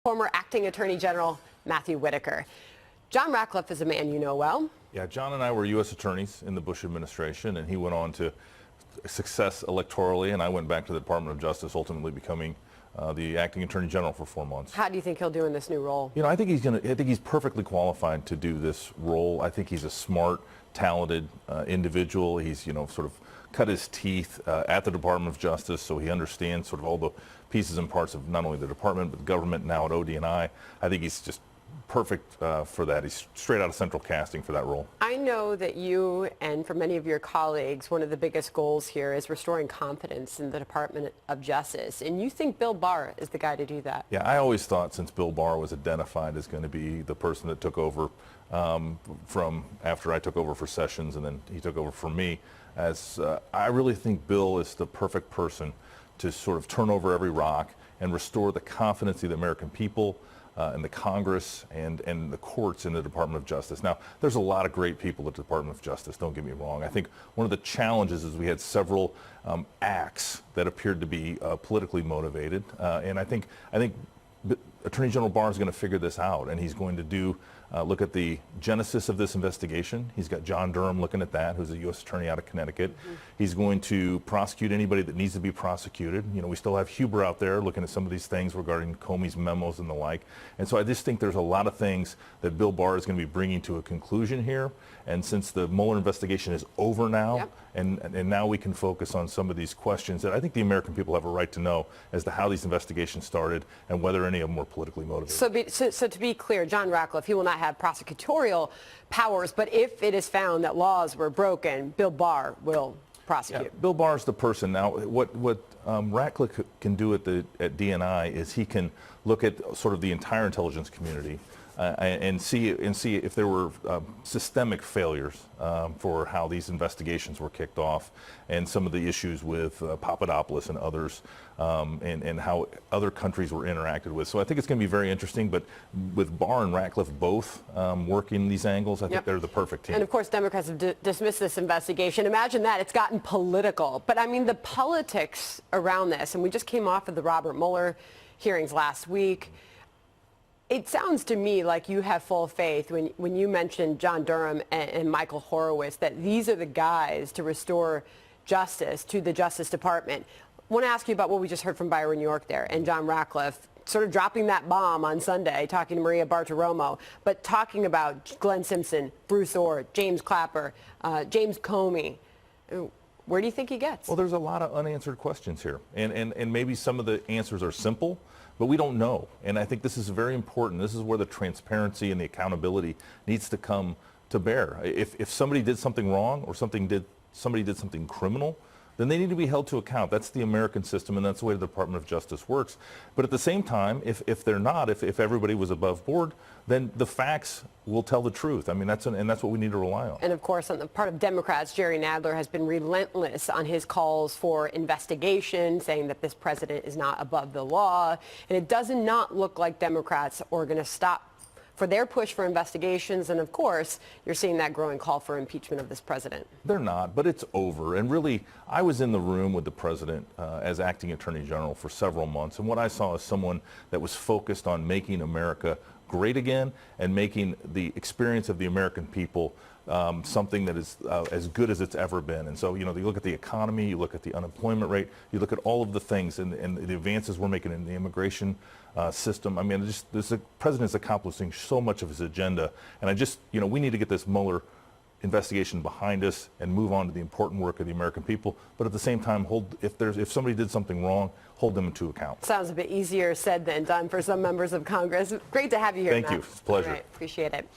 Former acting Attorney General Matthew Whitaker. John Ratcliffe is a man you know well. Yeah, John and I were U.S. attorneys in the Bush administration, and he went on to success electorally, and I went back to the Department of Justice, ultimately becoming the acting Attorney General for 4 months. How do you think he'll do in this new role? You know, I think he's perfectly qualified to do this role. I think he's a smart, talented individual. He's, sort of cut his teeth at the Department of Justice, so he understands sort of all the pieces and parts of not only the department, but the government, now at OD&I. I think he's just perfect for that. He's straight out of central casting for that role. I know that you and for many of your colleagues, one of the biggest goals here is restoring confidence in the Department of Justice. And you think Bill Barr is the guy to do that? Yeah, I always thought, since Bill Barr was identified as going to be the person that took over from after I took over for Sessions, and then he took over for me, I really think Bill is the perfect person to sort of turn over every rock and restore the confidence of the American people and the Congress and the courts in the Department of Justice. Now, there's a lot of great people at the Department of Justice, don't get me wrong. I think one of the challenges is we had several acts that appeared to be politically motivated, and I think Attorney General Barr is going to figure this out, and he's going to look at the genesis of this investigation. He's got John Durham looking at that, who's a U.S. attorney out of Connecticut. Mm-hmm. He's going to prosecute anybody that needs to be prosecuted. You know, we still have Huber out there looking at some of these things regarding Comey's memos and the like. And so I just think there's a lot of things that Bill Barr is going to be bringing to a conclusion here. And since the Mueller investigation is over now, yep, and now we can focus on some of these questions that I think the American people have a right to know as to how these investigations started and whether any of them were politically motivated. So to be clear, John Ratcliffe, he will not have prosecutorial powers, but if it is found that laws were broken, Bill Barr will prosecute. Yeah, Bill Barr is the person. Now, what Ratcliffe can do at DNI is he can look at sort of the entire intelligence community and see if there were systemic failures for how these investigations were kicked off, and some of the issues with Papadopoulos and others, and how other countries were interacted with. So I think it's going to be very interesting, but with Barr and Ratcliffe both working these angles, I think they're the perfect team. And of course, Democrats have dismissed this investigation. Imagine that. It's gotten political. But I mean, the politics around this, and we just came off of the Robert Mueller hearings last week. It sounds to me like you have full faith when you mentioned John Durham and Michael Horowitz, that these are the guys to restore justice to the Justice Department. I want to ask you about what we just heard from Byron York there and John Ratcliffe sort of dropping that bomb on Sunday, talking to Maria Bartiromo, but talking about Glenn Simpson, Bruce Orr, James Clapper, James Comey. Where do you think he gets? Well, there's a lot of unanswered questions here, and maybe some of the answers are simple, but we don't know. And I think this is very important. This is where the transparency and the accountability needs to come to bear. If somebody did something wrong or somebody did something criminal, then they need to be held to account. That's the American system, and that's the way the Department of Justice works. But at the same time, if they're not, if everybody was above board, then the facts will tell the truth. I mean, that's what we need to rely on. And of course, on the part of Democrats, Jerry Nadler has been relentless on his calls for investigation, saying that this president is not above the law. And it does not look like Democrats are going to stop for their push for investigations. And of course, you're seeing that growing call for impeachment of this president. They're not, but it's over. And really, I was in the room with the president as acting attorney general for several months. And what I saw is someone that was focused on making America great again and making the experience of the American people something that is as good as it's ever been. And so, you look at the economy, you look at the unemployment rate, you look at all of the things and the advances we're making in the immigration system. I mean, the president's accomplishing so much of his agenda. And we need to get this Mueller investigation behind us and move on to the important work of the American people. But at the same time, if somebody did something wrong, hold them to account. Sounds a bit easier said than done for some members of Congress. Great to have you here, Thank Matt. you. It's a pleasure. All right. Appreciate it.